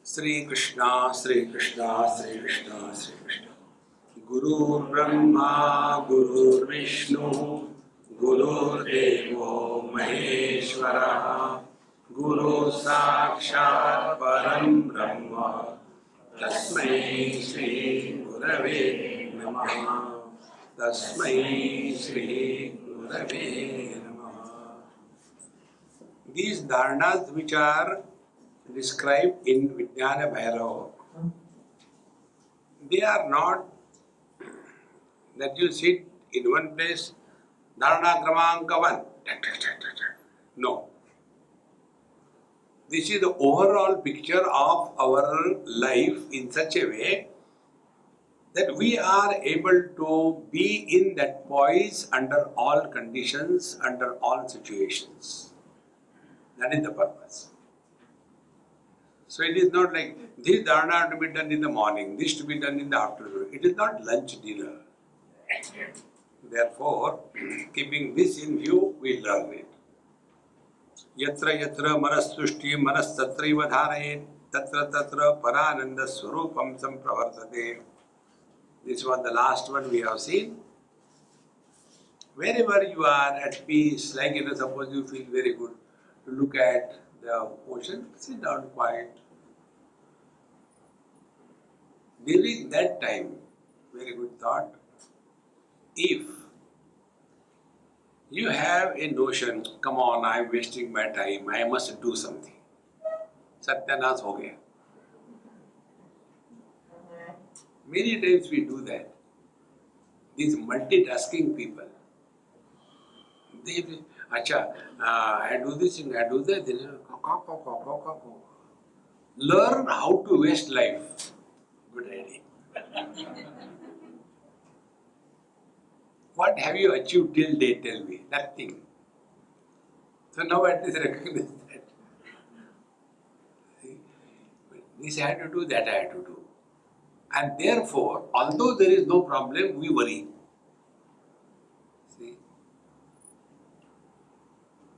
Sri Krishna, Sri Krishna, Sri Krishna, Sri Krishna. Guru Brahma, Guru Vishnu, Guru Devo Maheshwara, Guru Sakshat Param Brahma, Tasmai Shri Gurave Namaha, Tasmai Shri Gurave Namaha. These dharanas which are described in Vijnana Bhairava, they are not that you sit in one place, dharana kramanka 1. No. This is the overall picture of our life in such a way that we are able to be in that poise under all conditions, under all situations. That is the purpose. So it is not like this dharana to be done in the morning, this to be done in the afternoon. It is not lunch, dinner. Therefore, keeping this in view, we learn it. Yatra yatra manastushti manas tatraiva dharayet tatra tatra parananda swarupam sampravartate. This was the last one we have seen. Wherever you are at peace, like suppose you feel very good to look at the ocean, sit down quiet. During that time, very good thought, if you have a notion, come on, I am wasting my time, I must do something. Satyanas ho gaya. Many times we do that. These multitasking people, they say, Acha, I do this and I do that. Learn how to waste life. Good idea. What have you achieved till date, tell me? Nothing. So now at least recognize that. See? This I had to do, that I had to do. And therefore, although there is no problem, we worry. See?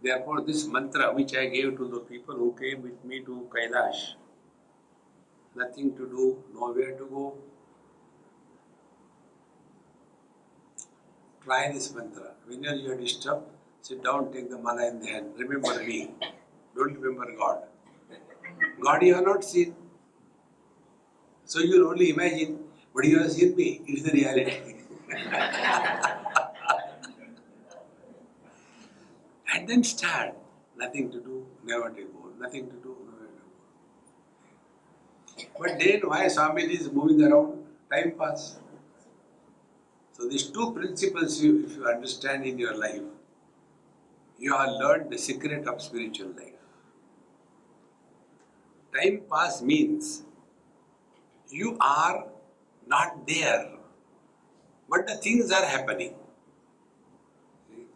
Therefore, this mantra which I gave to the people who came with me to Kailash, nothing to do, nowhere to go. Try this mantra. Whenever you are disturbed, sit down, take the mala in the hand. Remember me. Don't remember God. God you have not seen. So you will only imagine, but you have seen me. It is the reality. And then start. Nothing to do, never to go. Nothing to do, never to go. But then why Swami is moving around? Time pass. So these two principles, if you understand in your life, you have learned the secret of spiritual life. Time pass means you are not there, but the things are happening. See?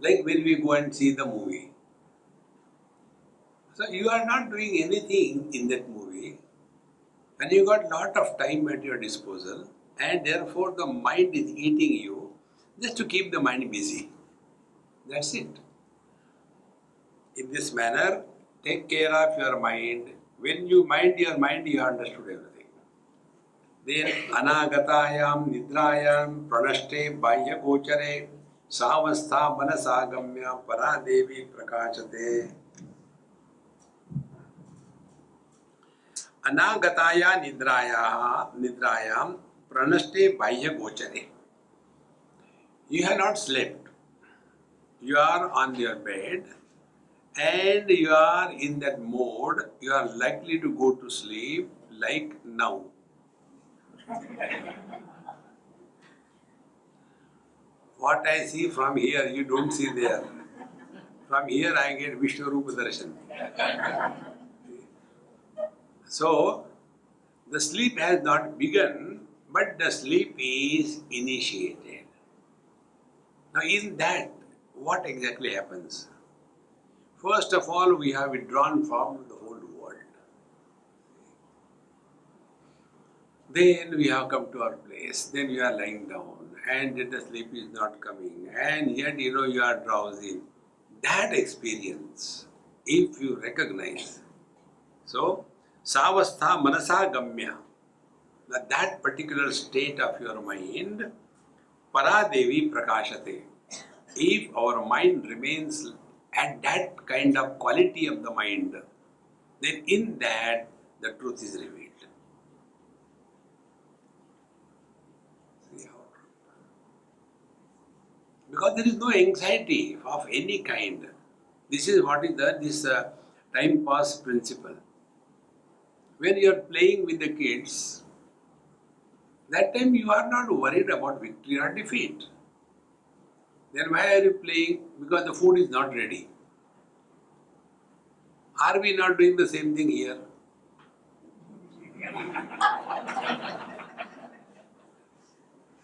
Like when we go and see the movie. So you are not doing anything in that movie, and you got lot of time at your disposal. And therefore the mind is eating you just to keep the mind busy. That's it. In this manner, take care of your mind. When you mind your mind, you have understood everything. Then anagatayam nidrayam pranashte bahya gochare savastha manasagamya paradevi prakachate. Anagataya nidrayam pranashte bahya gochare. You have not slept. You are on your bed and you are in that mode. You are likely to go to sleep like now. What I see from here, you don't see there. From here I get Vishnu Rupa Darshan. So, the sleep has not begun, but the sleep is initiated. Now in that, what exactly happens? First of all, we have withdrawn from the whole world. Then we have come to our place, then we are lying down and the sleep is not coming and yet you are drowsy. That experience, if you recognize, so Savastha manasa gamya. That particular state of your mind, Paradevi prakashate. If our mind remains at that kind of quality of the mind, then in that the truth is revealed. See how? Because there is no anxiety of any kind. This is what is this time pass principle. When you are playing with the kids, that time you are not worried about victory or defeat. Then why are you playing? Because the food is not ready. Are we not doing the same thing here?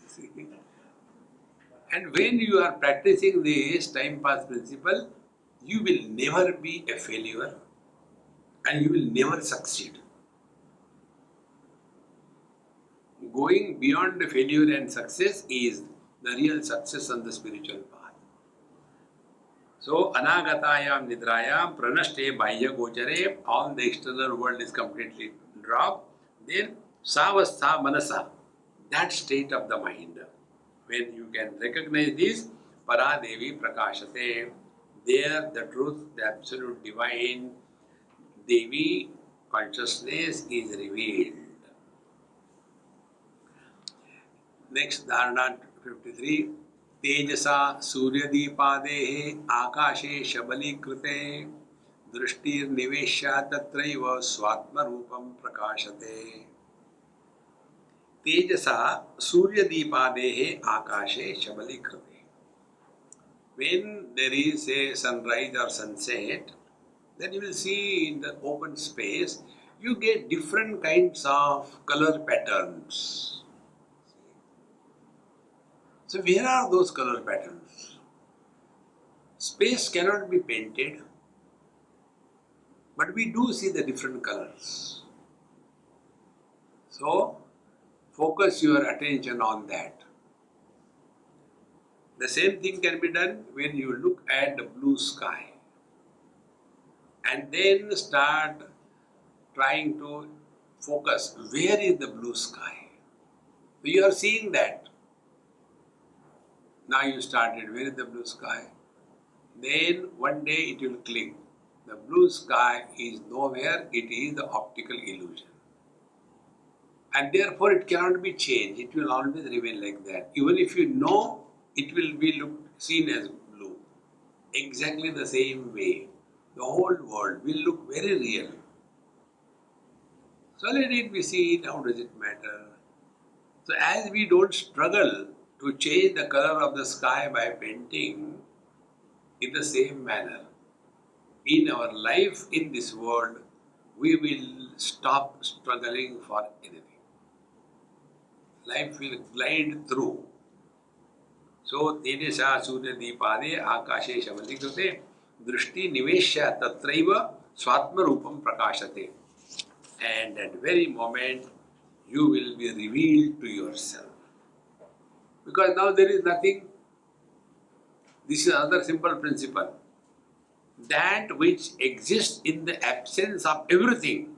See? And when you are practicing this time pass principle, you will never be a failure and you will never succeed. Going beyond the failure and success is the real success on the spiritual path. So, anagatayam nidrayam pranashte bahya gochare, all the external world is completely dropped. Then, savastha manasa, that state of the mind. When you can recognize this, Paradevi prakashate, there the truth, the absolute divine Devi consciousness is revealed. Next, Dharana 53. Tejasa Suryadipadehe Akashe Shabalikrute Drishtir Nivesha Tatraiva Swatma Rupam Prakashate. Tejasa Suryadipadehe Akashe Shabalikrute. When there is a sunrise or sunset, then you will see in the open space, you get different kinds of color patterns. So where are those color patterns? Space cannot be painted, but we do see the different colors. So focus your attention on that. The same thing can be done when you look at the blue sky and then start trying to focus where is the blue sky. You are seeing that. Now you started, where is the blue sky? Then one day it will click. The blue sky is nowhere, it is the optical illusion. And therefore it cannot be changed, it will always remain like that. Even if you know, it will be seen as blue. Exactly the same way, the whole world will look very real. So let it be seen, how does it matter? So as we don't struggle to change the color of the sky by painting, in the same manner, in our life in this world, we will stop struggling for anything. Life will glide through. So, Tedesha Surya Deepade Akashe Shamalikrute Drishti Nivesha Tatraiva Swatma Rupam Prakashate. And at very moment, you will be revealed to yourself. Because now there is nothing. This is another simple principle. That which exists in the absence of everything,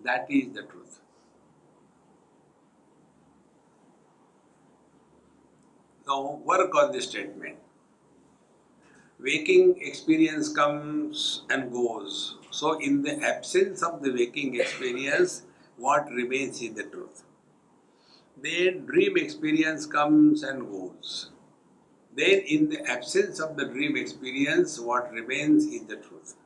that is the truth. Now work on this statement. Waking experience comes and goes. So in the absence of the waking experience, what remains is the truth. Then dream experience comes and goes. Then in the absence of the dream experience, what remains is the truth.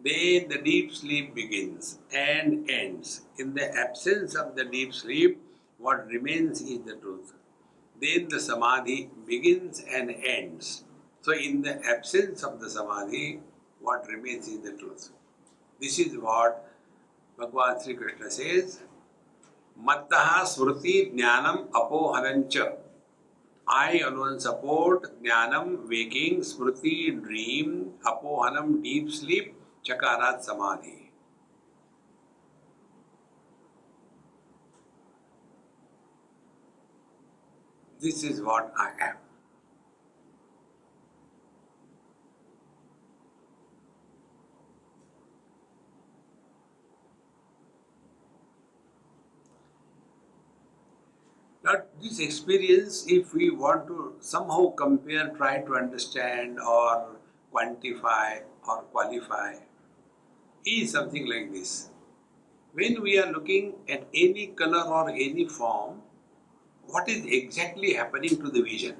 Then the deep sleep begins and ends. In the absence of the deep sleep, what remains is the truth. Then the samadhi begins and ends. So in the absence of the samadhi, what remains is the truth. This is what Bhagavan Sri Krishna says, Mattaha smriti jnanam apohanancha. I alone support jnanam, waking, smriti, dream, apohanam, deep sleep, chakarat, samadhi. This is what I am. Now, this experience, if we want to somehow compare, try to understand or quantify or qualify, is something like this. When we are looking at any color or any form, what is exactly happening to the vision?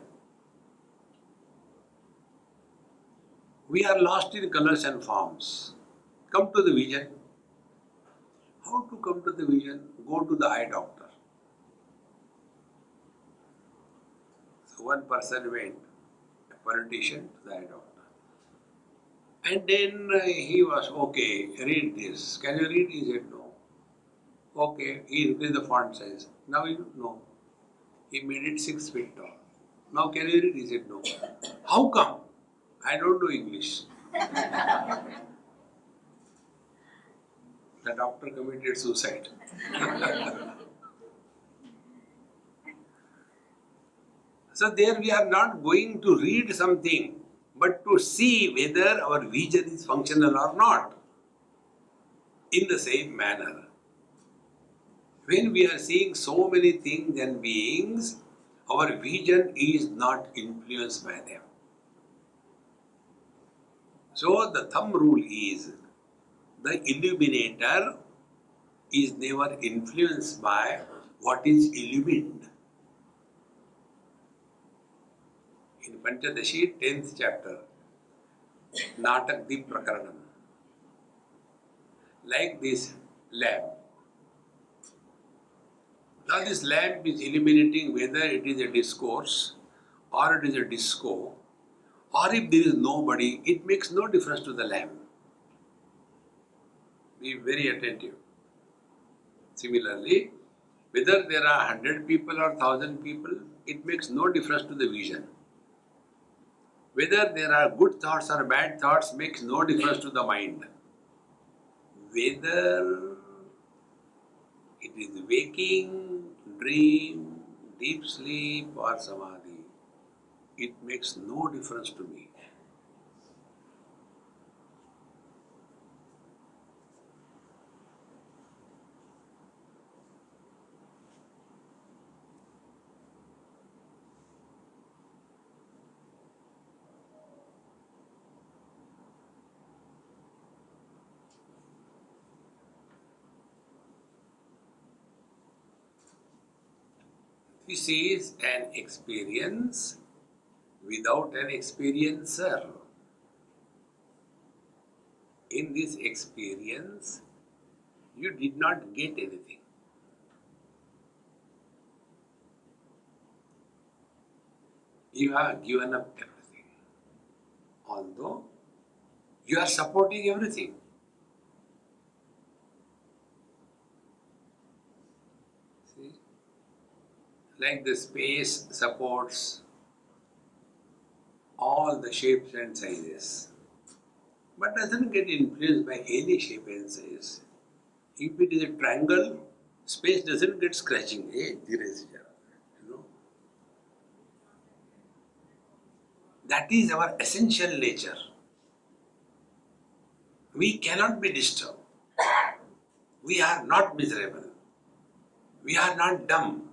We are lost in colors and forms. Come to the vision. How to come to the vision? Go to the eye doctor. So one person went, a politician, to the eye doctor. And then he was, okay, read this. Can you read? He said, no. Okay, he increased the font size. Now you know. He made it 6 feet tall. Now can you read? He said, no. How come? I don't know English. The doctor committed suicide. So there we are not going to read something, but to see whether our vision is functional or not. In the same manner, when we are seeing so many things and beings, our vision is not influenced by them. So the thumb rule is, the illuminator is never influenced by what is illumined. In Panchadashi, 10th chapter, Natak Dip Prakaranam, like this lamp. Now this lamp is illuminating whether it is a discourse or it is a disco, or if there is nobody, it makes no difference to the lamp. Be very attentive. Similarly, whether there are 100 people or 1,000 people, it makes no difference to the vision. Whether there are good thoughts or bad thoughts makes no difference to the mind. Whether it is waking, dream, deep sleep or samadhi, it makes no difference to me. This is an experience without an experiencer. In this experience, you did not get anything. You have given up everything. Although you are supporting everything. See? Like the space supports all the shapes and sizes, but doesn't get influenced by any shape and size. If it is a triangle, space doesn't get scratching. That is our essential nature. We cannot be disturbed. We are not miserable. We are not dumb.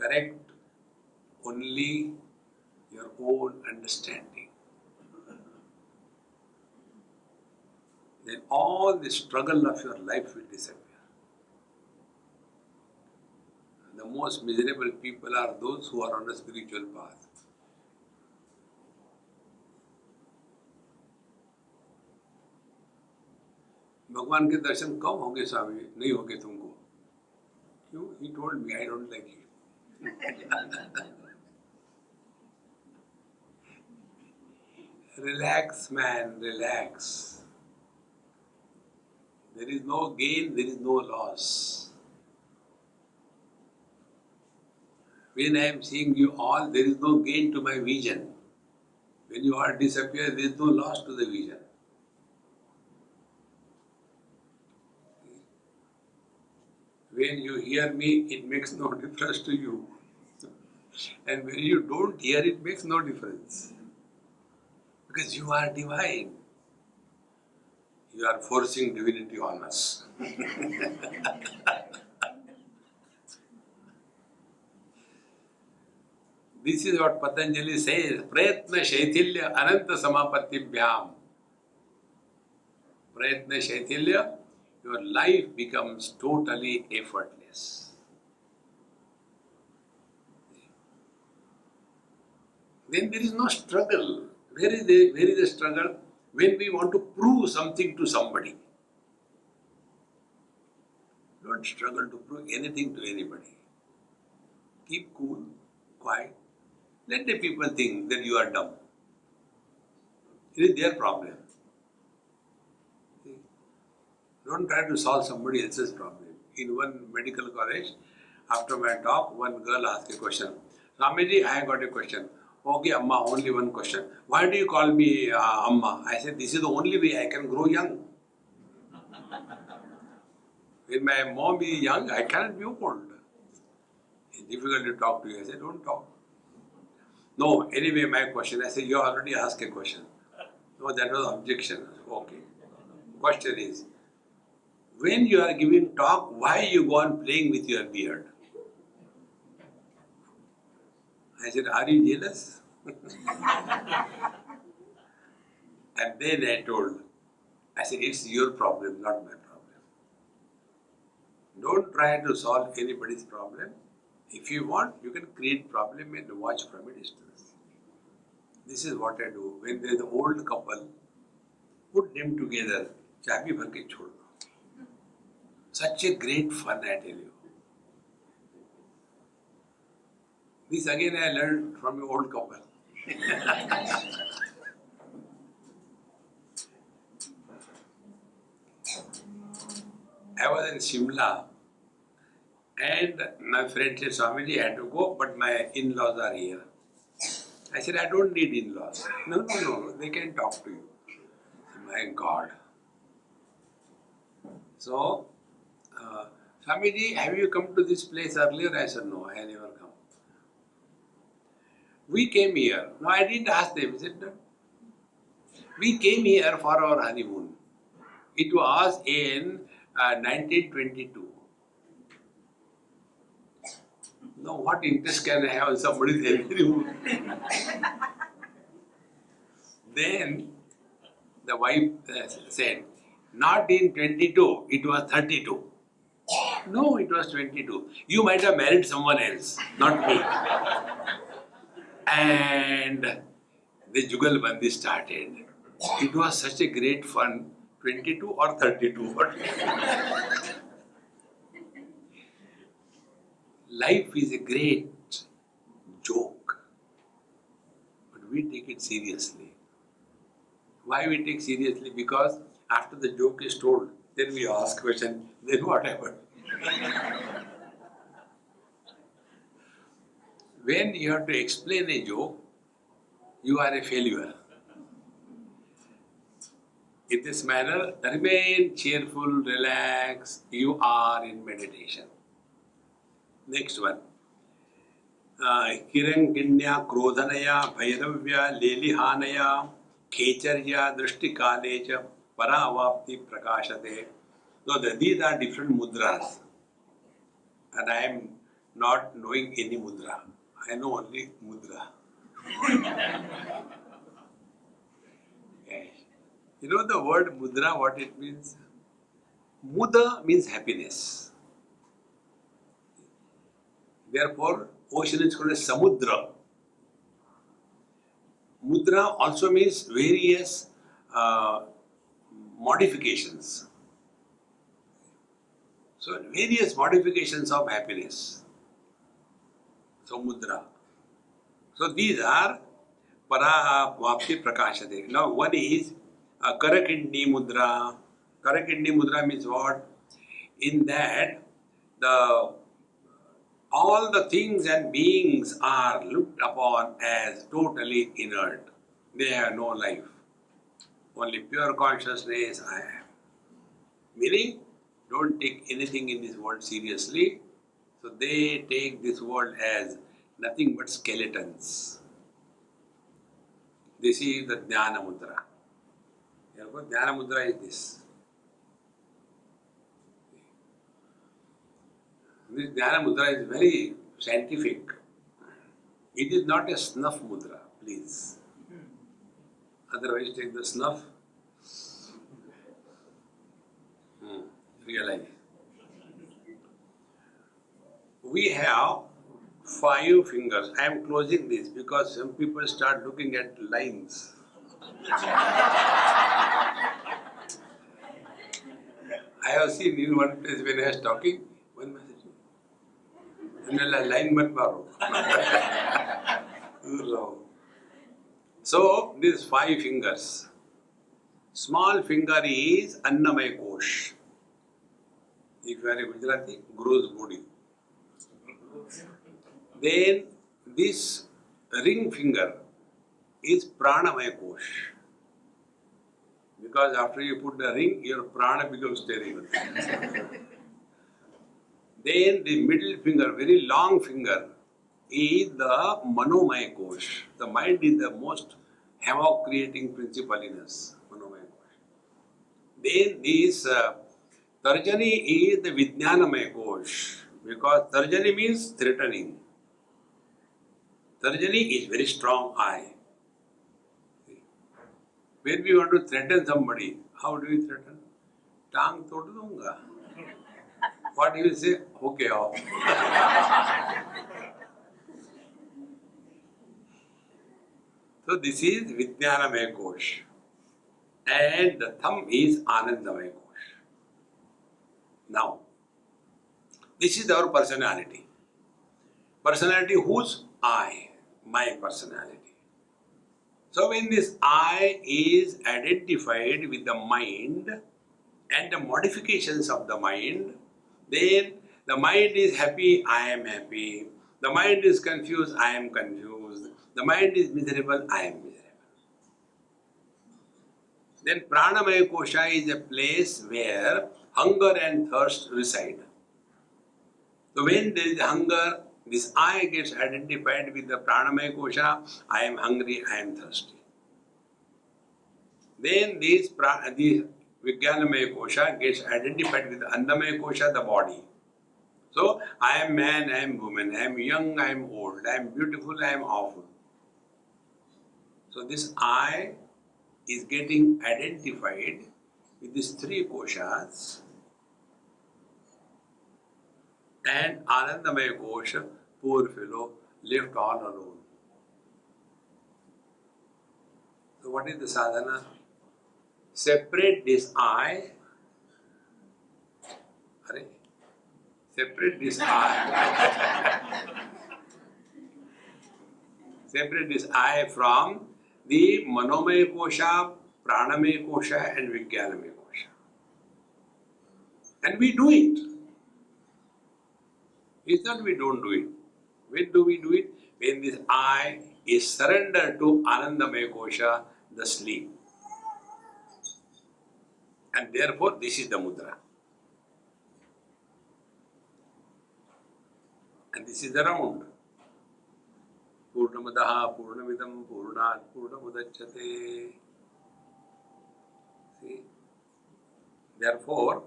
Correct only your own understanding. Then all the struggle of your life will disappear. The most miserable people are those who are on a spiritual path. भगवान के दर्शन कब होंगे स्वामी? नहीं होंगे तुमको. क्यों? He told me I don't like you. Relax, man, relax. There is no gain, there is no loss. When I am seeing you all, there is no gain to my vision. When you all disappear, there is no loss to the vision. When you hear me, it makes no difference to you. And when you don't hear, it makes no difference. Because you are divine. You are forcing divinity on us. This is what Patanjali says. Prayatna Shaitilya Ananta Samapatibhyam. Prayatna Shaitilya, your life becomes totally effortless. Then there is no struggle. Where is the struggle? When we want to prove something to somebody. Don't struggle to prove anything to anybody. Keep cool, quiet. Let the people think that you are dumb. It is their problem. Don't try to solve somebody else's problem. In one medical college, after my talk, one girl asked a question. Swamiji, I got a question. Okay, Amma, only one question. Why do you call me Amma? I said, this is the only way I can grow young. When my mom is young, I cannot be old. It's difficult to talk to you. I said, don't talk. No, anyway, my question. I said, you already asked a question. No, that was objection. Okay. Question is, when you are giving talk, why you go on playing with your beard? I said, are you jealous? And then I told, I said, it's your problem, not my problem. Don't try to solve anybody's problem. If you want, you can create problem and watch from a distance. This is what I do. When there is an old couple, put them together, chabi bhar ke chhod do. Such a great fun, I tell you. This again I learned from an old couple. I was in Shimla and my friend said, Swamiji, I had to go, but my in-laws are here. I said, I don't need in-laws. No, they can talk to you. My God. So, Swamiji, have you come to this place earlier? I said, no, I never come. We came here. No, I didn't ask them. I said, no. We came here for our honeymoon. It was in 1922. Now, what interest can I have in somebody's honeymoon? Then the wife said, not in 22, it was 32. No, it was 22. You might have married someone else, not me. And the Jugalbandi started. It was such a great fun, 22 or 32. Life is a great joke, but we take it seriously. Why we take seriously? Because after the joke is told, then we ask question, then what happened? When you have to explain a joke, you are a failure. In this manner, remain cheerful, relax, you are in meditation. Next one. Kirankinya krodhanaya bhairavya lelihanaya kecharya drishtikalecha paravapti prakashate. So these are different mudras. And I am not knowing any mudra. I know only mudra. Okay. You know the word mudra, what it means? Muda means happiness. Therefore, ocean is called as samudra. Mudra also means various modifications. So, various modifications of happiness. So, mudra. So, these are Paravapti Prakashate. Now, one is Karakidni Mudra. Karakidni Mudra means what? In that, all the things and beings are looked upon as totally inert. They have no life. Only pure consciousness I am. Meaning, don't take anything in this world seriously. So they take this world as nothing but skeletons. This is the Jnana Mudra. Therefore, Jnana Mudra is this. This Jnana Mudra is very scientific. It is not a snuff mudra, please. Otherwise, take the snuff. Realize. We have 5 fingers. I am closing this because some people start looking at lines. I have seen in one place when I was talking, one message. Line mat maro. So, these 5 fingers. Small finger is Annamaya Kosh. If you are a Gujarati, gross body. Then this ring finger is Pranamaya Kosh. Because after you put the ring, your prana becomes terrible. Then the middle finger, very long finger, is the Manomaya Kosh. The mind is the most havoc creating principle in us. Manomaya Kosh. Then this Tarjani is the Vijnanamaya Kosh. Because Tarjani means threatening. Tarjani is very strong eye. When we want to threaten somebody, how do we threaten? Tang tod dunga. What do you say? Okay, off. So this is Vijnanamaya Kosh. And the thumb is Anandamaya Kosh. Now, this is our personality. Personality whose? I. My personality. So when this I is identified with the mind and the modifications of the mind, then the mind is happy, I am happy. The mind is confused, I am confused. The mind is miserable, I am miserable. Then Pranamaya Kosha is a place where hunger and thirst reside. So when there is hunger, this I gets identified with the Pranamaya Kosha, I am hungry, I am thirsty. Then this Vijnanamaya Kosha gets identified with the Annamaya Kosha, the body. So, I am man, I am woman, I am young, I am old, I am beautiful, I am awful. So, this I is getting identified with these 3 koshas, and Anandamaya Kosha, poor fellow, left all alone. So, what is the sadhana? Separate this I. Separate this I. Separate this I from the Manomaya Kosha, Pranamaya Kosha and Vijnanamaya Kosha. And we do it. It's not we don't do it. When do we do it? When this I is surrendered to Anandamaya Kosha, the sleep. And therefore, this is the mudra. And this is the round. Purnamadaha, Purnamidam, Purnat, Purnamudachyate. See? Therefore,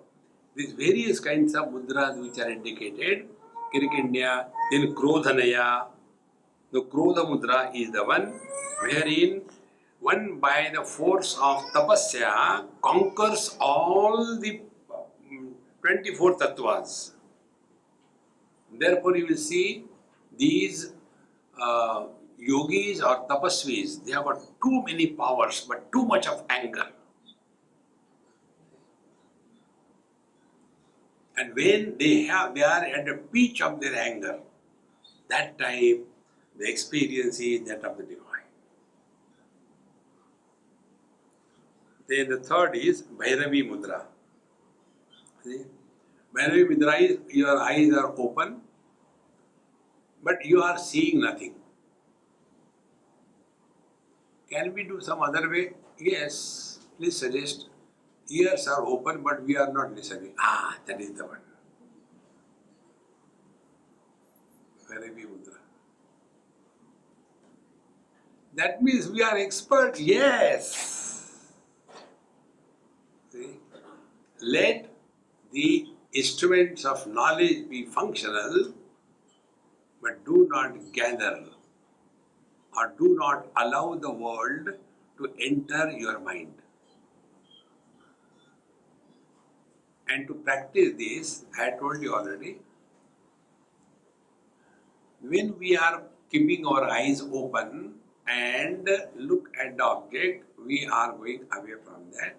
these various kinds of mudras which are indicated, Kirikindya, then Krodhanaya. The Krodha mudra is the one wherein one by the force of tapasya conquers all the 24 tattvas. Therefore, you will see these yogis or tapasvis, they have got too many powers but too much of anger. And when they are at the peak of their anger, that time the experience is that of the divine. Then the third is Bhairavi Mudra. See? Bhairavi Mudra is your eyes are open, but you are seeing nothing. Can we do some other way? Yes, please suggest. Ears are open, but we are not listening. That is the one. Bhairavi Mudra. That means we are expert. Yes. See? Let the instruments of knowledge be functional, but do not gather or do not allow the world to enter your mind. And to practice this, I told you already, when we are keeping our eyes open and look at the object, we are going away from that.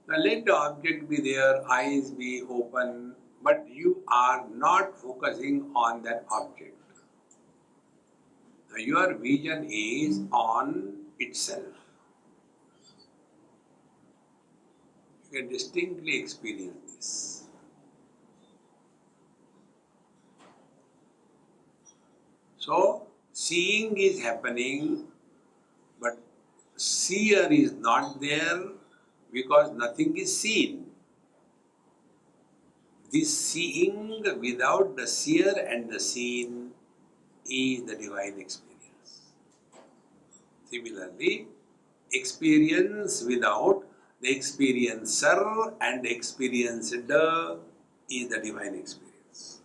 Now let the object be there, eyes be open, but you are not focusing on that object. Now your vision is on itself. You can distinctly experience this. So, seeing is happening, but seer is not there because nothing is seen. This seeing without the seer and the seen is the divine experience. Similarly, experience without the experiencer and the experienced is the divine experience.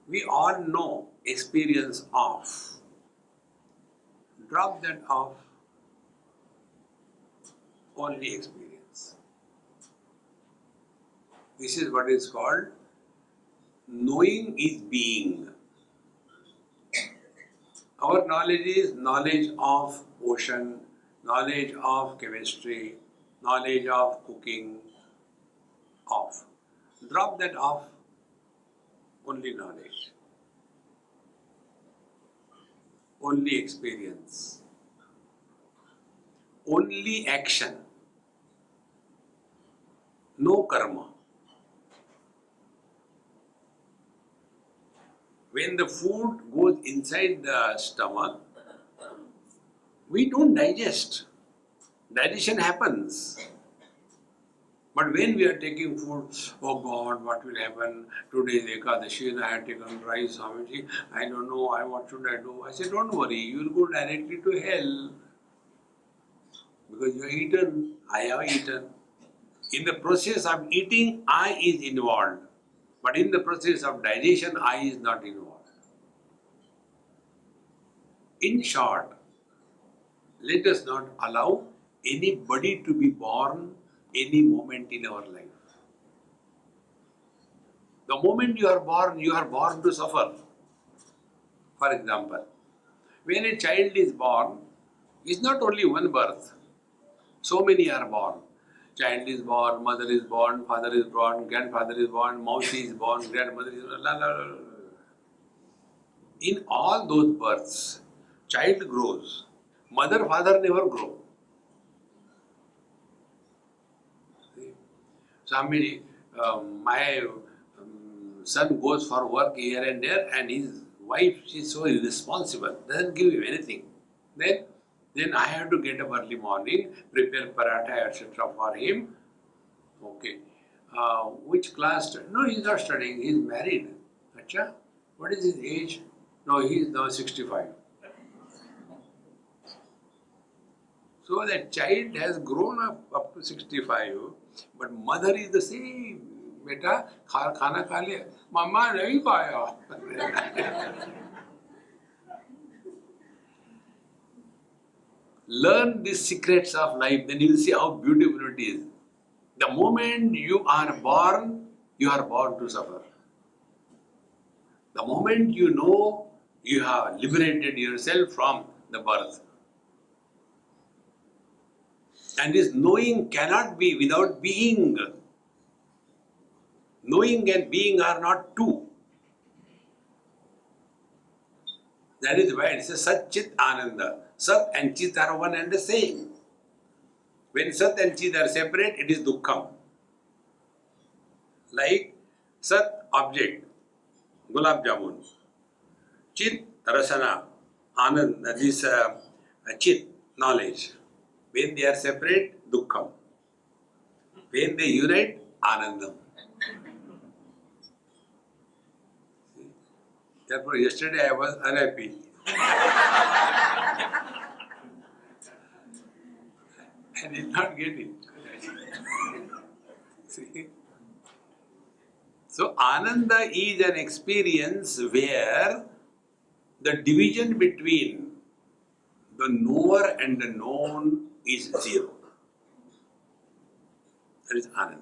We all know experience of. Drop that off. Only experience. This is what is called knowing is being. Our knowledge is knowledge of ocean, knowledge of chemistry, knowledge of cooking, off. Drop that off. Only knowledge. Only experience. Only action. No karma. When the food goes inside the stomach, we don't digest. Digestion happens. But when we are taking food, oh God, what will happen? Today is Ekadashi and I have taken rice, Swamiji. I don't know, what should I do? I said, don't worry, you will go directly to hell. Because you have eaten, I have eaten. In the process of eating, I is involved. But in the process of digestion, I is not involved. In short, let us not allow anybody to be born any moment in our life. The moment you are born to suffer. For example, when a child is born, it's not only one birth. So many are born. Child is born, mother is born, father is born, grandfather is born, mausi is born, grandmother is born, la la la. In all those births, child grows. Mother, father never grow. Swami, my son goes for work here and there, and his wife, she is so irresponsible, doesn't give him anything. Then I have to get up early morning, prepare paratha, etc. for him. Okay. Which class? No, he is not studying, he is married. Acha, what is his age? No, he is now 65. So that child has grown up to 65, but mother is the same. Beta, khana kha liya. Mama nahi khaya. Learn the secrets of life, then you will see how beautiful it is. The moment you are born to suffer. The moment you know you have liberated yourself from the birth. And this knowing cannot be without being. Knowing and being are not two. That is why it says Sat Chit Ananda. Sat and Chit are one and the same. When Sat and Chit are separate, it is Dukkham. Like Sat, object, Gulab Jamun. Chit, Rasana, Anand, this Chit, knowledge. When they are separate, Dukkham. When they unite, Anandam. Therefore, yesterday I was unhappy. I did not get it. See? So Ananda is an experience where the division between the knower and the known is zero. That is Ananda.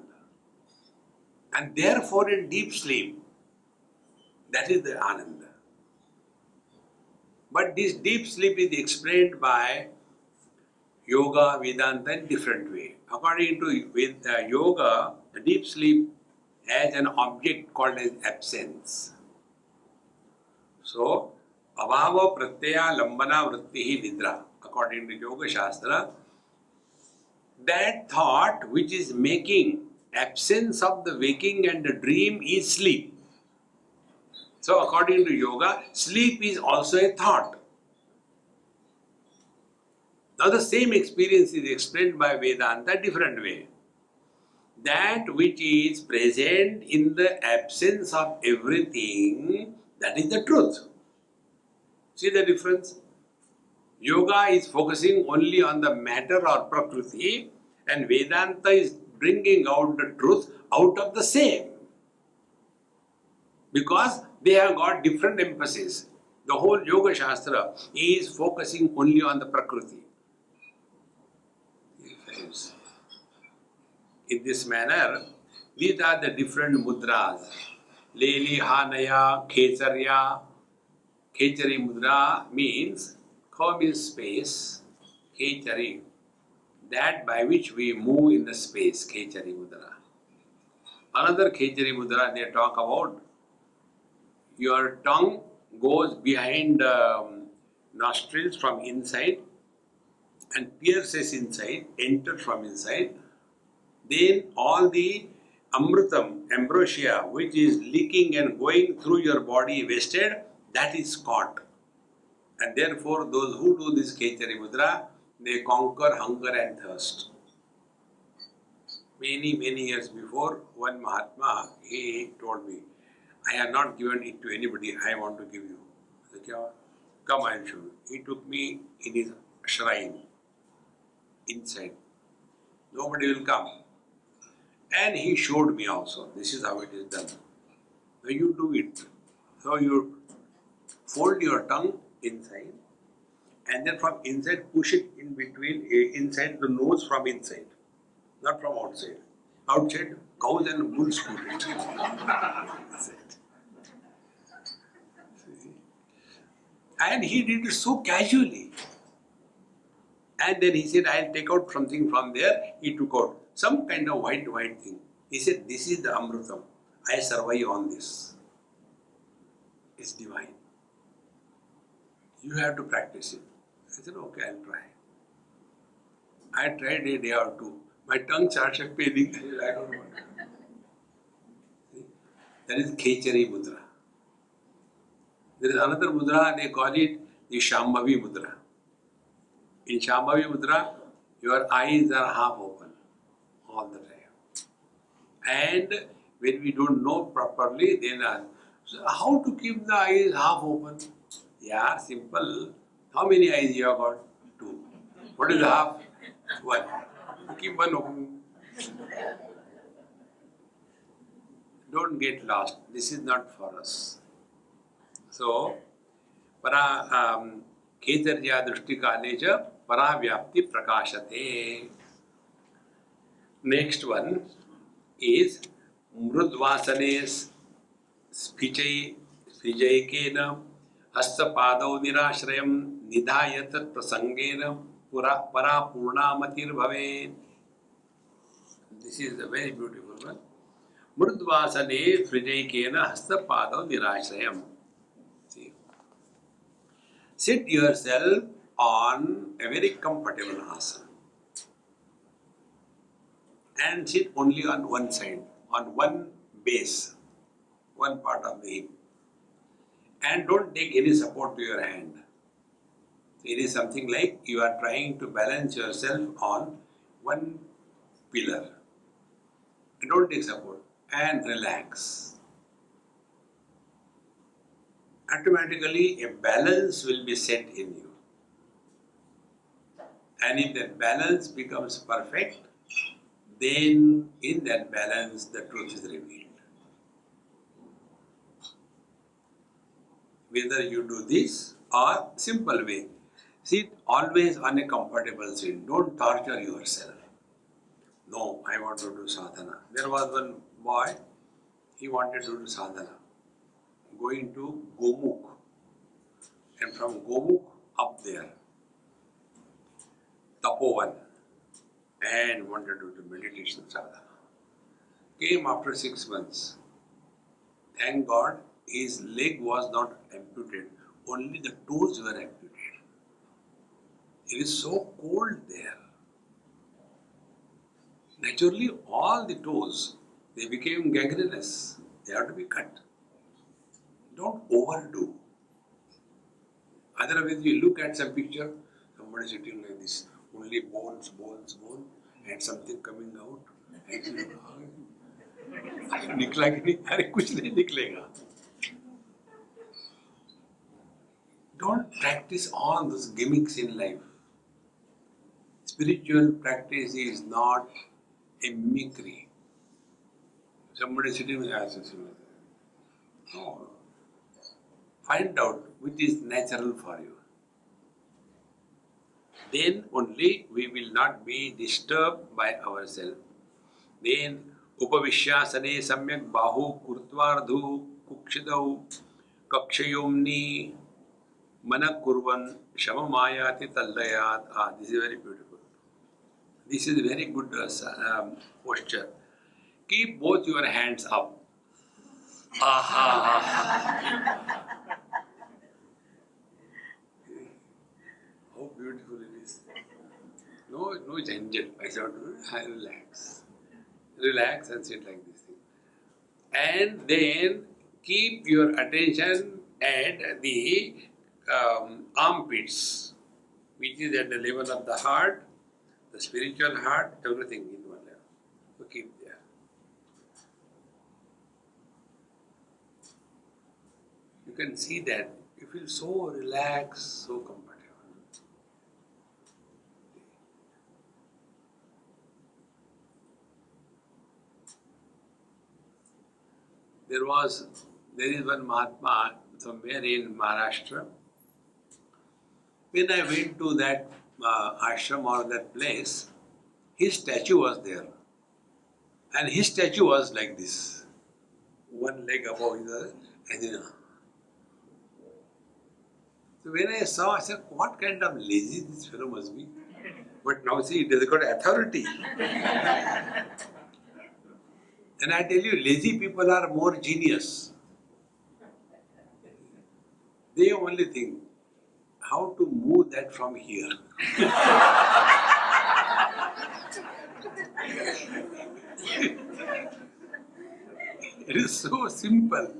And therefore in deep sleep, that is the Ananda. But this deep sleep is explained by Yoga, Vedanta in different way. According to Yoga, the deep sleep has an object called as absence. So, abhava pratyaya lambana vrittihi nidra. According to Yoga Shastra, that thought which is making absence of the waking and the dream is sleep. So, according to Yoga, sleep is also a thought. Now, the same experience is explained by Vedanta different way. That which is present in the absence of everything, that is the truth. See the difference? Yoga is focusing only on the matter or prakriti, and Vedanta is bringing out the truth out of the same. Because they have got different emphasis. The whole Yoga Shastra is focusing only on the prakriti. In this manner, these are the different mudras. Leli, Hanaya, Khecharya. Khechari mudra means, Kha means space, Khechari, that by which we move in the space, Khechari mudra. Another Khechari mudra they talk about, your tongue goes behind nostrils from inside and pierces inside, enters from inside. Then all the amrutam, ambrosia, which is leaking and going through your body wasted, that is caught. And therefore, those who do this Khechari mudra, they conquer hunger and thirst. Many years before, one Mahatma, he told me, I have not given it to anybody, I want to give you. I said, come, I will show you. He took me in his shrine, inside. Nobody will come. And he showed me also, this is how it is done. Now you do it. So you fold your tongue inside and then from inside push it in between, inside the nose from inside, not from outside. Outside, cows and bulls do it. And he did it so casually. And then he said, I'll take out something from there. He took out some kind of white thing. He said, this is the Amrutam. I survive on this. It's divine. You have to practice it. I said, okay, I'll try. I tried a day or two. My tongue started paining. I don't want to. See? That is Khechari mudra. There is another mudra, they call it the Shambhavi mudra. In Shambhavi mudra, your eyes are half open all the time. And when we don't know properly, then so how to keep the eyes half open? Yeah, simple. How many eyes you have got? 2. What is half? 1. Keep one open. Don't get lost. This is not for us. So, para Khetarja Drushtikaleja para vyapti prakashate. Next one is Mrudvasanes Sphijaikena Hastapadau Nirashrayam Nidhayatat Prasangena Para Purnamatir Bhave. This is a very beautiful one. Mrudvasane Sphijaikena Hastapadau Nirashrayam. See. Sit yourself on a very comfortable asana. And sit only on one side, on one base, one part of the hip. And don't take any support to your hand. It is something like you are trying to balance yourself on one pillar. Don't take support and relax. Automatically a balance will be set in you. And if that balance becomes perfect, then in that balance the truth is revealed. Whether you do this or simple way. Sit always on a comfortable seat. Don't torture yourself. No, I want to do sadhana. There was one boy, he wanted to do sadhana. Going to Gomukh. And from Gomukh up there, Tapovan, and wanted to do meditation sadhana. Came after 6 months. Thank God, his leg was not amputated, only the toes were amputated. It is so cold there. Naturally, all the toes, they became gangrenous. They have to be cut. Don't overdo. Otherwise, you look at some picture, somebody sitting like this, only bones, and something coming out. निकला कि नहीं? अरे कुछ नहीं निकलेगा. Don't practice all those gimmicks in life. Spiritual practice is not a mimicry. Somebody sitting with us. No. Find out which is natural for you. Then only we will not be disturbed by ourselves. Then उपविश्यासने सम्यक बाहु कृत्वार्धु कुक्षितौ कक्षयोम्नि मनः कुर्वन् शममायाति तल्लयात्. This is very beautiful. This is very good posture. Keep both your hands up. How beautiful it is. No jhanjat. I said, relax. Relax and sit like this thing. And then keep your attention at the armpits, which is at the level of the heart, the spiritual heart, everything in one level. So keep there. You can see that you feel so relaxed, so comfortable. There is one Mahatma somewhere in Maharashtra. When I went to that ashram or that place, his statue was there. And his statue was like this. One leg above the other. And then, so when I saw, I said, what kind of lazy this fellow must be? But now see, it has got authority. And I tell you, lazy people are more genius. They only think how to move that from here. It is so simple.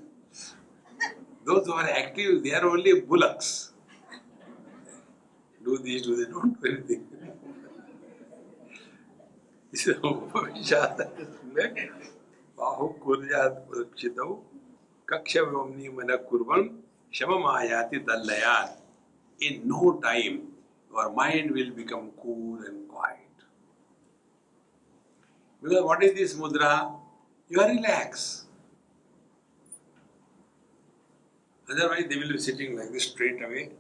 Those who are active, they are only bullocks. Do this, do that, don't do anything. This is Bahu Kuryat Purkshitau Kakshavamni Mana Kurvam Shamamayati Dallayat. In no time, your mind will become cool and quiet. Because what is this mudra? You are relaxed. Otherwise, they will be sitting like this straight away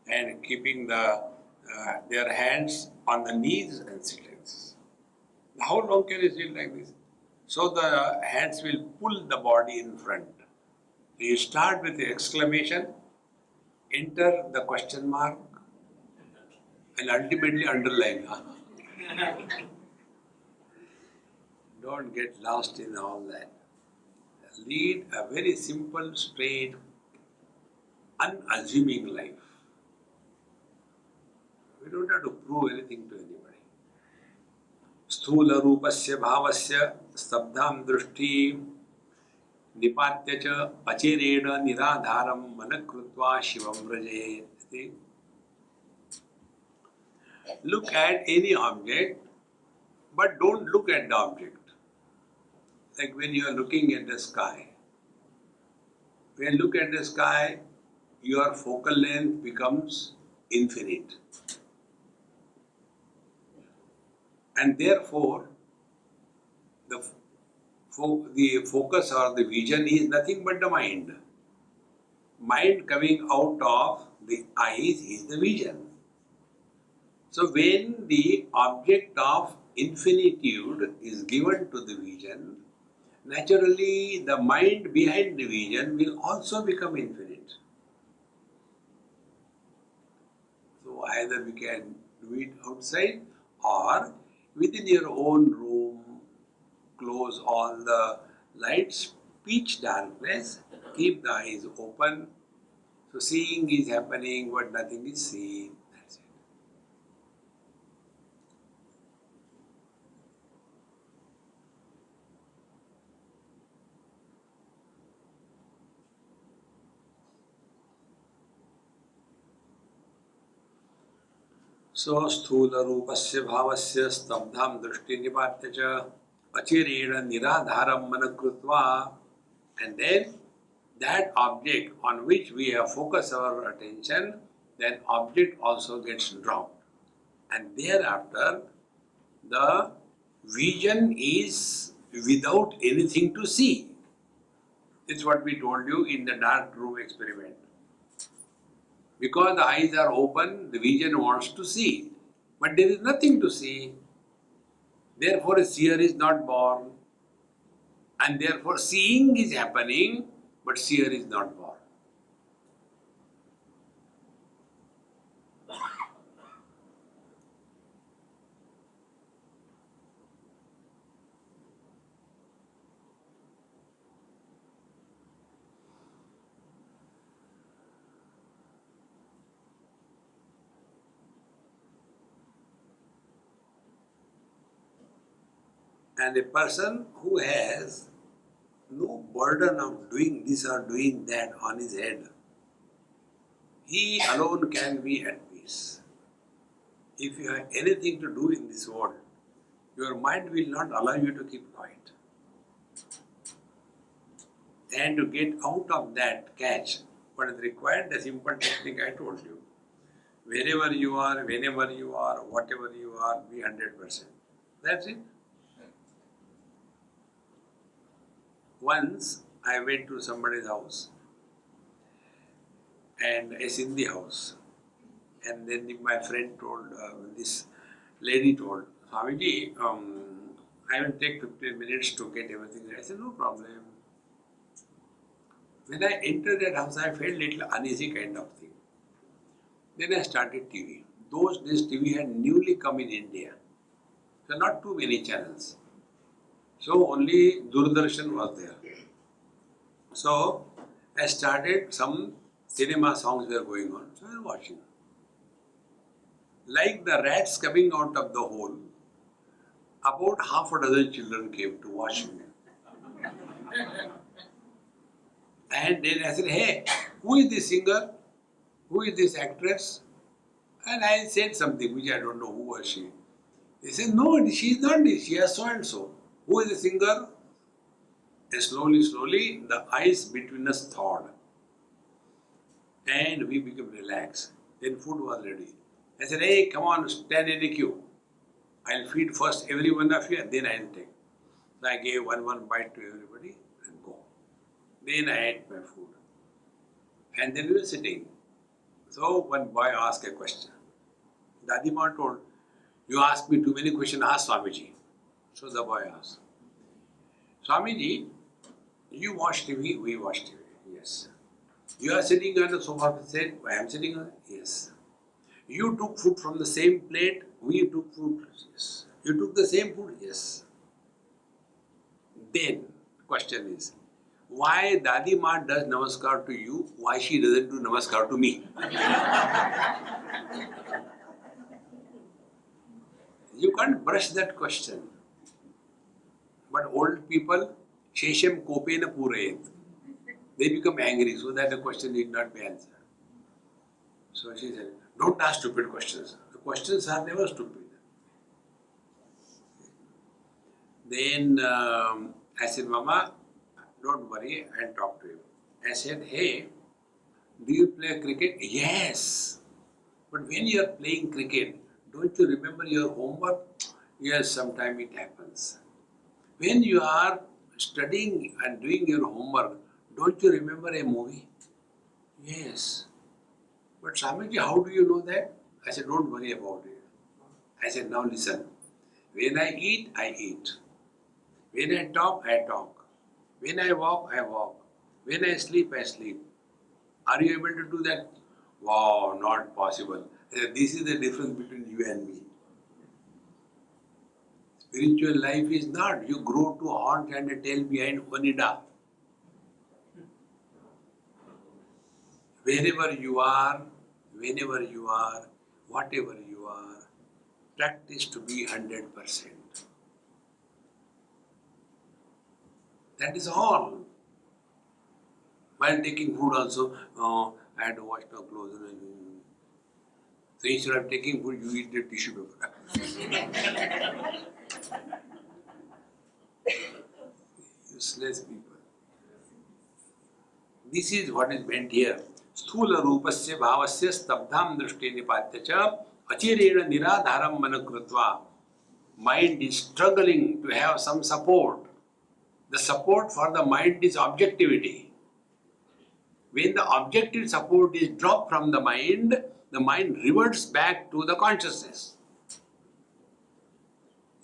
and keeping their hands on the knees and sit like this. How long can you sit like this? So the hands will pull the body in front. You start with the exclamation, enter the question mark, and ultimately underline. Don't get lost in all that. Lead a very simple, straight, unassuming life. We don't have to prove anything to anybody. स्थूल रूपस्य भावस्य स्तब्धां दृष्टि निपात्य च अचिरेण निराधारं मनः कृत्वा शिवं व्रजेत्. Look at any object, but don't look at the object. Like when you are looking at the sky. When you look at the sky, your focal length becomes infinite. And therefore, the, the focus or the vision is nothing but the mind. Mind coming out of the eyes is the vision. So when the object of infinitude is given to the vision, naturally the mind behind the vision will also become infinite. So either we can do it outside or within your own room, close all the lights, pitch darkness, keep the eyes open. So seeing is happening but nothing is seen. That's it. So sthula rupasya bhavasya stabdham drushti nipatya cha achirena niradharam manakrutva. And then that object on which we have focused our attention, that object also gets dropped. And thereafter, the vision is without anything to see. It's what we told you in the dark room experiment. Because the eyes are open, the vision wants to see. But there is nothing to see. Therefore, a seer is not born. And therefore, seeing is happening, but seer is not born. And a person who has no burden of doing this or doing that on his head, he alone can be at peace. If you have anything to do in this world, your mind will not allow you to keep quiet. And to get out of that catch, what is required, the simple technique I told you. Wherever you are, whenever you are, whatever you are, be 100%. That's it. Once I went to somebody's house, and a Sindhi house, and then my friend told, this lady told, Swamiji, I will take 15 minutes to get everything ready. I said, no problem. When I entered that house, I felt little uneasy kind of thing. Then I started TV. Those days TV had newly come in India. So not too many channels. So only Doordarshan was there. So I started, some cinema songs were going on. So I was watching. Like the rats coming out of the hole, about half a dozen children came to watch me. And then I said, hey, who is this singer? Who is this actress? And I said something which I don't know who was she. They said, no, she is not this, she is so and so. Who is the singer? And slowly, the ice between us thawed. And we became relaxed. Then food was ready. I said, hey, come on, stand in the queue. I'll feed first every one of you and then I'll take. So I gave one bite to everybody and go. Then I ate my food. And then we were sitting. So one boy asked a question. Dadima told, you asked me too many questions, ask Swamiji. So the boy asked, Swamiji, you watch TV, we watch TV. Yes. You are sitting on the sofa, said, I am sitting on it. Yes. You took food from the same plate, we took food. Yes. You took the same food? Yes. Then, question is, why Dadi Ma does namaskar to you, why she doesn't do namaskar to me? You can't brush that question. But old people, Sheshem Kopena Purayet, they become angry so that the question need not be answered. So she said, don't ask stupid questions. The questions are never stupid. Then I said, Mama, don't worry, I'll talk to him. I said, hey, do you play cricket? Yes. But when you are playing cricket, don't you remember your homework? Yes, sometimes it happens. When you are studying and doing your homework, don't you remember a movie? Yes. But Swamiji, how do you know that? I said, don't worry about it. I said, now listen. When I eat, I eat. When I talk, I talk. When I walk, I walk. When I sleep, I sleep. Are you able to do that? Wow, not possible. I said, this is the difference between you and me. Spiritual life is not you grow two horns and a tail behind Onida. Wherever you are, whenever you are, whatever you are, practice to be 100%. That is all. While taking food also, I had to wash my clothes. So instead of taking food, you eat the tissue paper. Useless people. This is what is meant here. स्थूल रूपस्य भावस्य स्तब्धाम दृष्टि निपात्य च अचिरेण निराधारम मन कृत्वा. Mind is struggling to have some support. The support for the mind is objectivity. When the objective support is dropped from the mind reverts back to the consciousness.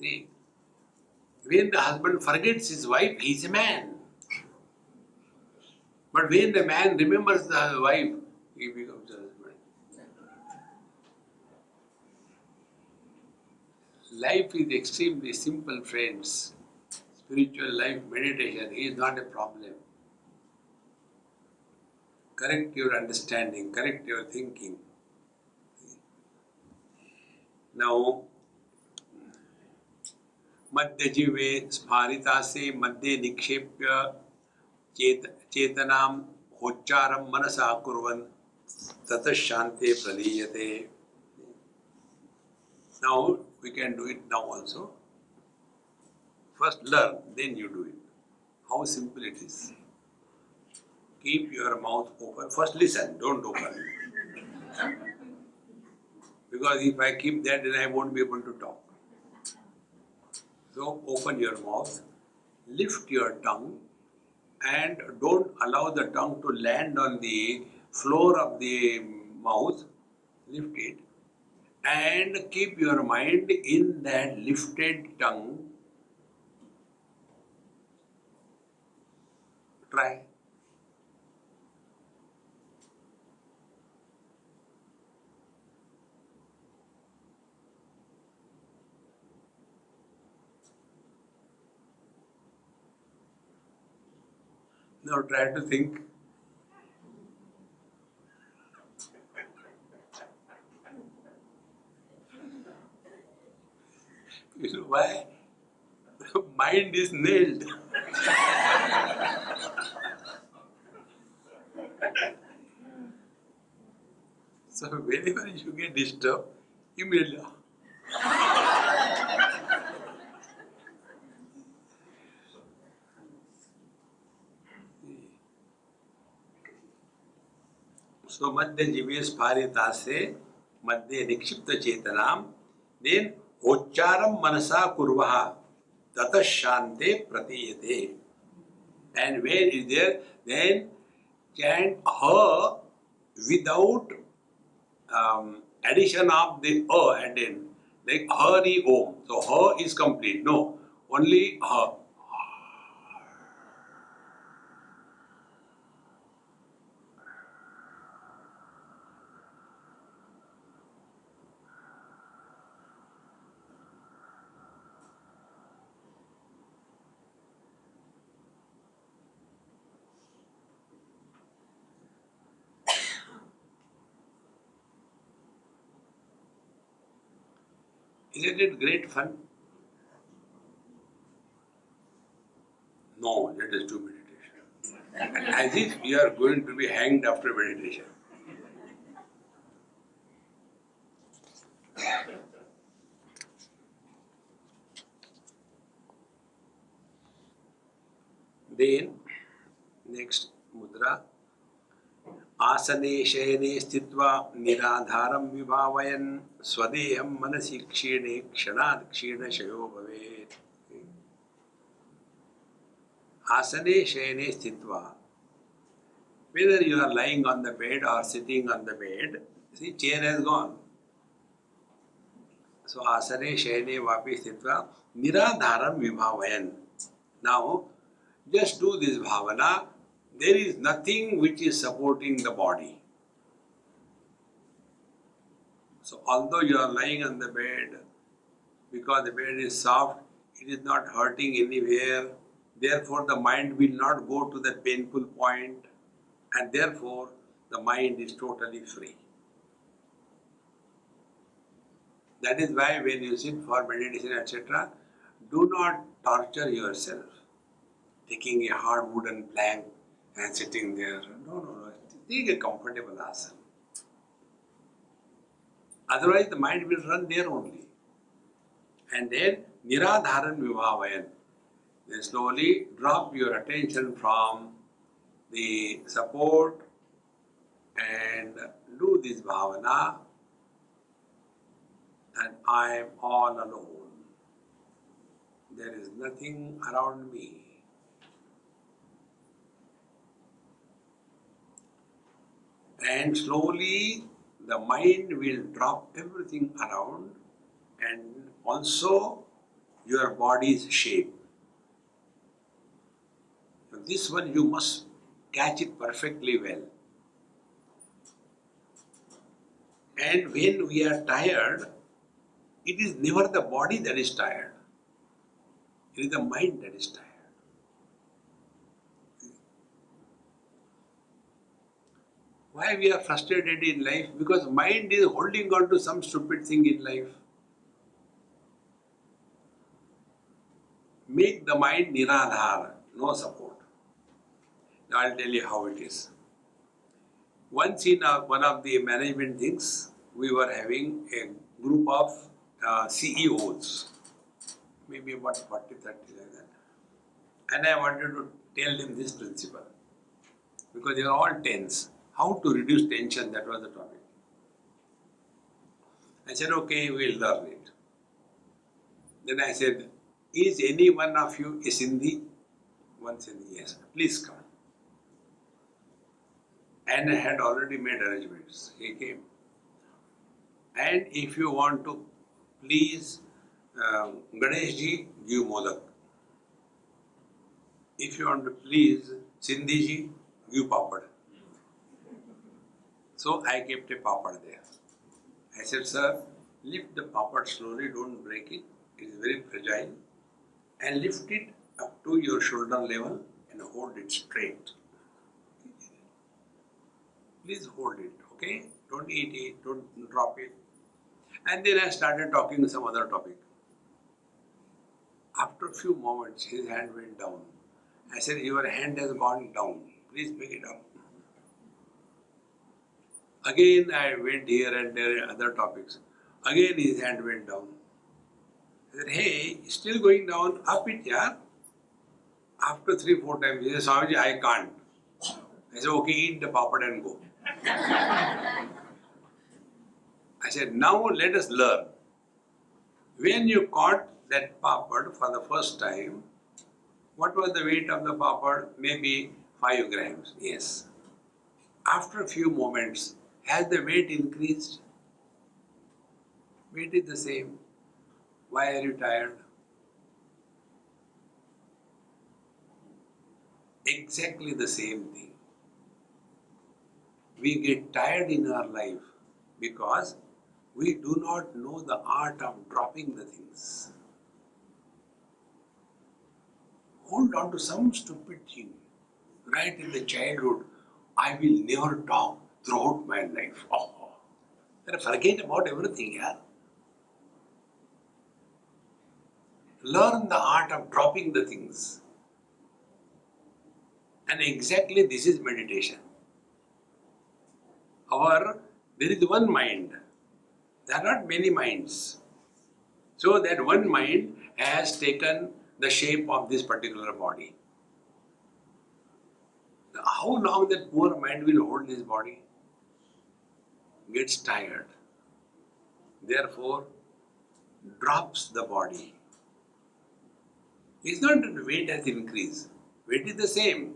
See, when the husband forgets his wife, he is a man. But when the man remembers the wife, he becomes a husband. Life is extremely simple, friends. Spiritual life, meditation is not a problem. Correct your understanding, correct your thinking. Now, मध्य जीवे स्फारिता से मध्य निक्षेप्य चेतनाम होच्चारम मनसा कुर्वन् ततः शांते प्रलीयते. Now we can do it now also. First learn, then you do it. How simple it is. Keep your mouth open. First listen, don't open. Because if I keep that, then I won't be able to talk. So open your mouth, lift your tongue, and don't allow the tongue to land on the floor of the mouth. Lift it and keep your mind in that lifted tongue. Try. Now try to think. You know why? The mind is nailed. So whenever you get disturbed, immediately. So madhya jive spharita se madhya nikshipta chetanam, then occharam manasa kurvaha tata shante pratiyate. And where is there? Then chant ha without addition of the at end. Like hari om. So ha is complete. No, only ha. Isn't it great fun? No, let us do meditation. As if you are going to be hanged after meditation. Then, next mudra. आसने शयने स्थित्वा निराधारं विभावयन् स्वदेहं मनसि क्षीणे क्षणात् क्षीणशयो भवेत्. Asane shayane sthitva. Whether you are lying on the bed or sitting on the bed, see, chair has gone. So asane shayane vapi sthitva niradharam vibhavayan. Now, just do this bhavana. There is nothing which is supporting the body. So although you are lying on the bed, because the bed is soft, it is not hurting anywhere. Therefore, the mind will not go to the painful point, and therefore, the mind is totally free. That is why when you sit for meditation, etc., do not torture yourself, taking a hard wooden plank and sitting there. No. Take a comfortable asana. Otherwise, the mind will run there only. And then, niradharan vibhavayan. Then slowly drop your attention from the support and do this bhavana, and I am all alone. There is nothing around me. And slowly the mind will drop everything around, and also your body's shape. So this one you must catch it perfectly well. And when we are tired, it is never the body that is tired. It is the mind that is tired. Why we are frustrated in life? Because mind is holding on to some stupid thing in life. Make the mind niradhar, no support. Now I'll tell you how it is. Once in one of the management things, we were having a group of CEOs, maybe about 40, 30 like that. And I wanted to tell them this principle, because they are all tense. How to reduce tension, that was the topic. I said, okay, we'll learn it. Then I said, is any one of you a Sindhi? One Sindhi, yes. Please come. And I had already made arrangements. He came. And if you want to, please, Ganesh ji, give modak. If you want to please, Sindhi ji, give papad. So I kept a papad there. I said, sir, lift the papad slowly, don't break it. It is very fragile. And lift it up to your shoulder level and hold it straight. Please hold it, okay? Don't eat it, don't drop it. And then I started talking some other topic. After a few moments, his hand went down. I said, your hand has gone down. Please pick it up. Again, I went here and there, other topics. Again, his hand went down. I said, hey, still going down, up it, yeah. After 3-4 times, he said, Swamiji, I can't. I said, okay, eat the papad and go. I said, now let us learn. When you caught that papad for the first time, what was the weight of the papad? Maybe 5 grams, yes. After a few moments, has the weight increased? Weight is the same. Why are you tired? Exactly the same thing. We get tired in our life because we do not know the art of dropping the things. Hold on to some stupid thing. Right in the childhood, I will never talk throughout my life. Oh, forget about everything, yeah. Learn the art of dropping the things. And exactly this is meditation. There is one mind. There are not many minds. So that one mind has taken the shape of this particular body. Now, how how long that poor mind will hold this body? Gets tired. Therefore, drops the body. It's not that the weight has increased. Weight is the same.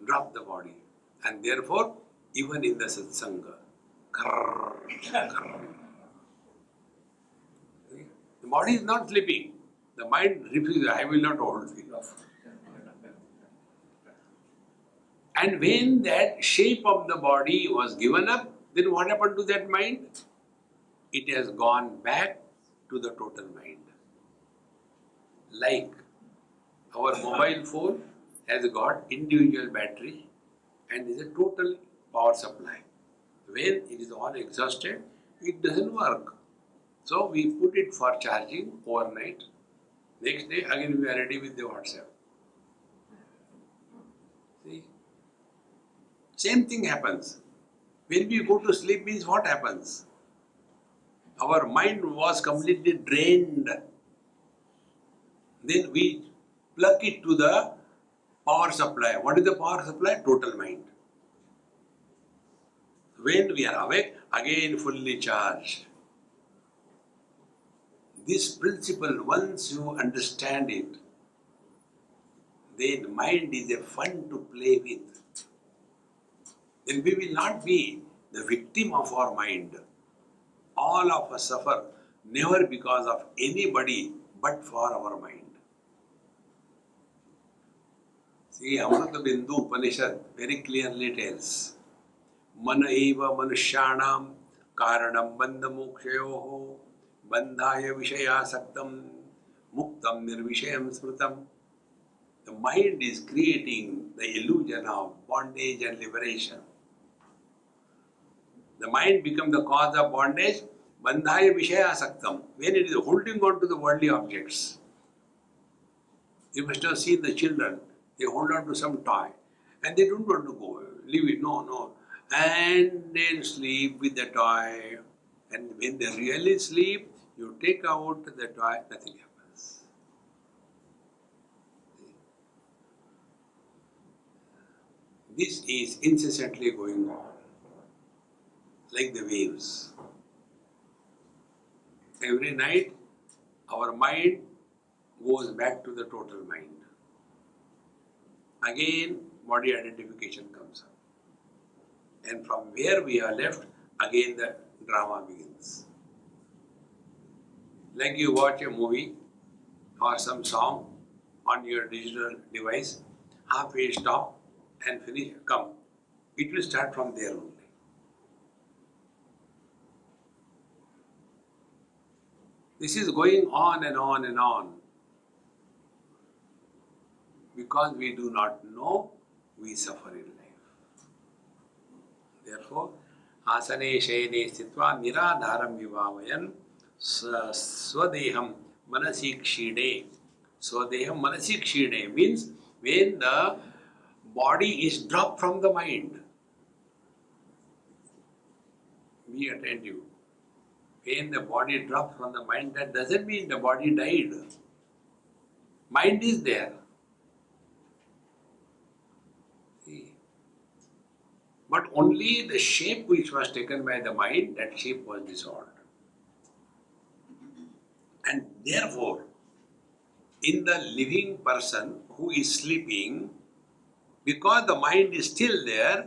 Drop the body. And therefore, even in the satsanga, the body is not sleeping. The mind refuses, I will not hold it. And when that shape of the body was given up, then what happened to that mind? It has gone back to the total mind. Like our mobile phone has got individual battery and is a total power supply. When it is all exhausted, it doesn't work. So we put it for charging overnight. Next day again we are ready with the WhatsApp. See? Same thing happens. When we go to sleep means what happens? Our mind was completely drained. Then we plug it to the power supply. What is the power supply? Total mind. When we are awake, again fully charged. This principle, once you understand it, then mind is a fun to play with. Then we will not be the victim of our mind. All of us suffer never because of anybody but for our mind. See, Amrita Bindu Upanishad very clearly tells, Mana eva manusyanam karanam bandha mokshayoho bandhaya vishaya saktam muktam nirvishayam smritam. The mind is creating the illusion of bondage and liberation. The mind becomes the cause of bondage, bandhaya vishaya saktam, when it is holding on to the worldly objects. You must have seen the children, they hold on to some toy and they don't want to go, leave it, no. And then sleep with the toy. And when they really sleep, you take out the toy, nothing happens. This is incessantly going on, like the waves. Every night, our mind goes back to the total mind. Again, body identification comes up. And from where we are left, again the drama begins. Like you watch a movie or some song on your digital device, halfway stop and finish, come. It will start from there only. This is going on and on and on. Because we do not know, we suffer in life. Therefore, asane shayane sthitva niradharam vivavayan swadeham manasi kshide. Swadeham manasi kshide means when the body is dropped from the mind. Be attentive. When the body drops from the mind, that doesn't mean the body died. Mind is there. But only the shape which was taken by the mind, that shape was dissolved. And therefore, in the living person who is sleeping, because the mind is still there,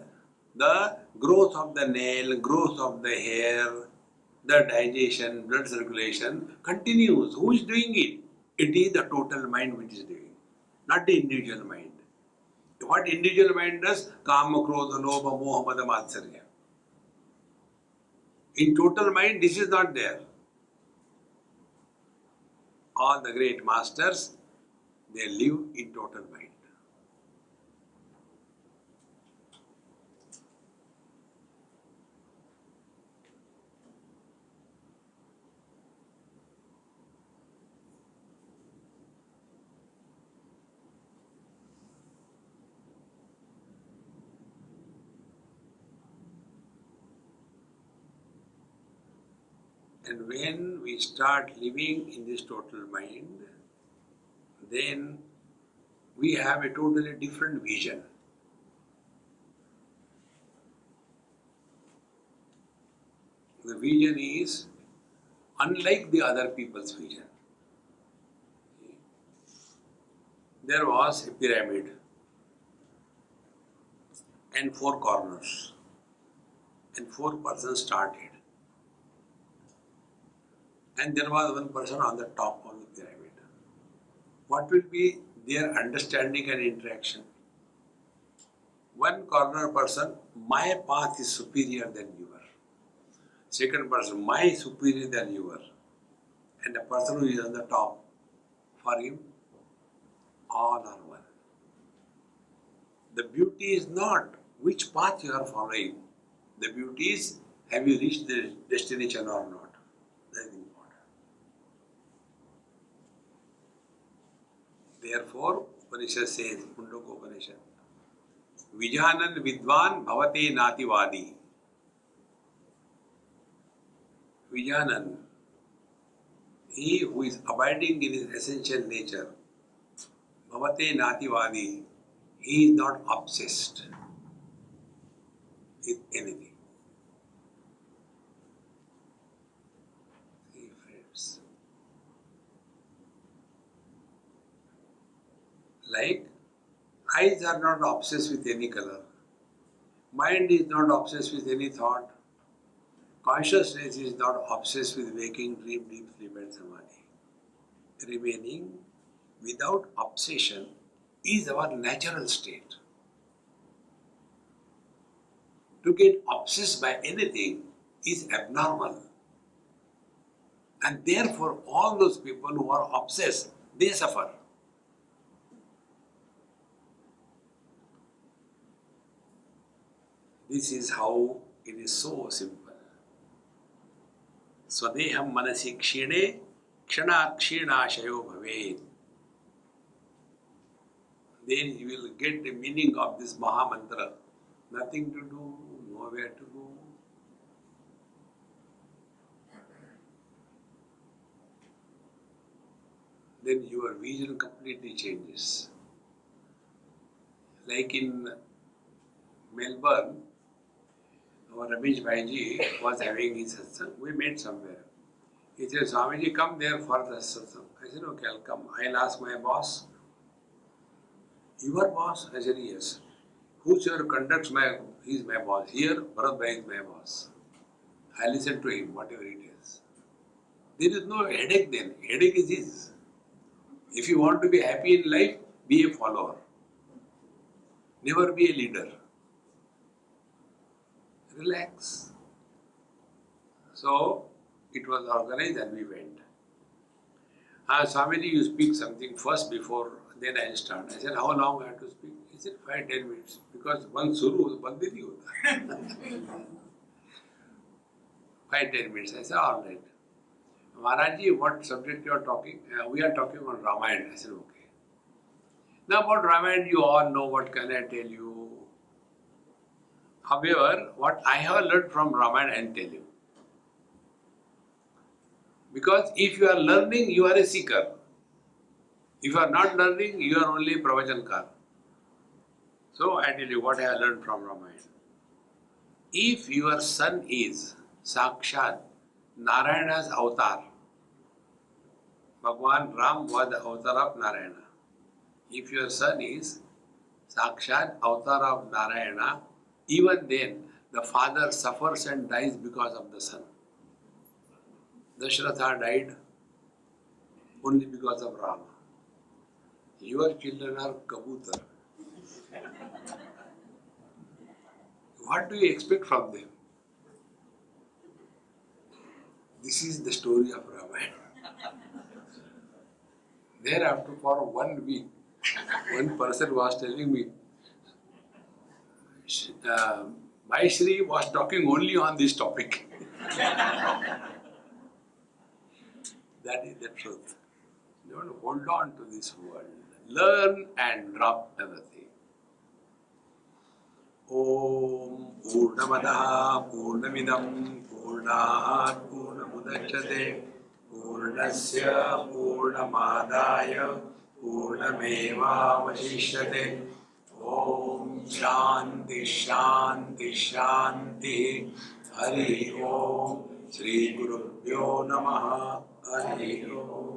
the growth of the nail, growth of the hair, the digestion, blood circulation continues. Who is doing it? It is the total mind which is doing, not the individual mind. What individual mind does? Kama, Krodha, Lobha, Moha, Mada, Matsarya. In total mind, this is not there. All the great masters, they live in total mind. And when we start living in this total mind, then we have a totally different vision. The vision is unlike the other people's vision. There was a pyramid and four corners, and four persons started. And there was one person on the top of the pyramid. What will be their understanding and interaction? One corner person, my path is superior than yours. Second person, my superior than yours. And the person who is on the top, for him, all are one. The beauty is not which path you are following. The beauty is, have you reached the destination or not? That is important. Therefore, Upanishad says, Mundaka Upanishad, Vijnana vidvan bhavate nativadi. Vijnana, he who is abiding in his essential nature, bhavate nativadi, he is not obsessed with anything. See, friends, like eyes are not obsessed with any color, mind is not obsessed with any thought, consciousness is not obsessed with waking, dream, deep sleep and samadhi. Remaining without obsession is our natural state. To get obsessed by anything is abnormal. And therefore all those people who are obsessed, they suffer. This is how it is so simple. Swadeham manasi kshine kshanat kshinashayo bhavet. Then you will get the meaning of this Maha Mantra. Nothing to do, nowhere to go. Then your vision completely changes. Like in Melbourne, our Ramesh Bhaiji was having his satsang. We met somewhere. He said, Swamiji, come there for the satsang. I said, okay, I'll come. I'll ask my boss. Your boss? I said, yes. Whosoever conducts he is my boss. Here, Bharat Bhai is my boss. I listen to him, whatever it is. There is no headache then. Headache is his. If you want to be happy in life, be a follower. Never be a leader. Relax. So, it was organized and we went. Swamiji, you speak something first before, then I start. I said, how long I have to speak? He said, 5-10 minutes. Because one suru, band nahi hota. 5-10 minutes. I said, all right. Maharajji, what subject you are talking? We are talking on Ramayana. I said, okay. Now about Ramayana, you all know, what can I tell you? However, what I have learned from Ramayana, I will tell you. Because if you are learning, you are a seeker. If you are not learning, you are only a pravachanakar. So I tell you what I have learned from Ramayana. If your son is Sakshat, Narayana's avatar, Bhagwan Ram was the avatar of Narayana. If your son is Sakshat, avatar of Narayana, even then the father suffers and dies because of the son. Dashratha died only because of Rama. Your children are kabutar. What do you expect from them? This is the story of Ramayana. Thereafter, for 1 week, one person was telling me, Maishri was talking only on this topic. That is the truth. Don't hold on to this world. Learn and drop everything. Om Purnamadaha Purnamidam Purnat Purnamudachyate Purnasya Purnamadaya Purnameva Vashishyate. Om Shanti Shanti Shanti. Hari Om Shri Gurubhyo Namaha. Hari Om.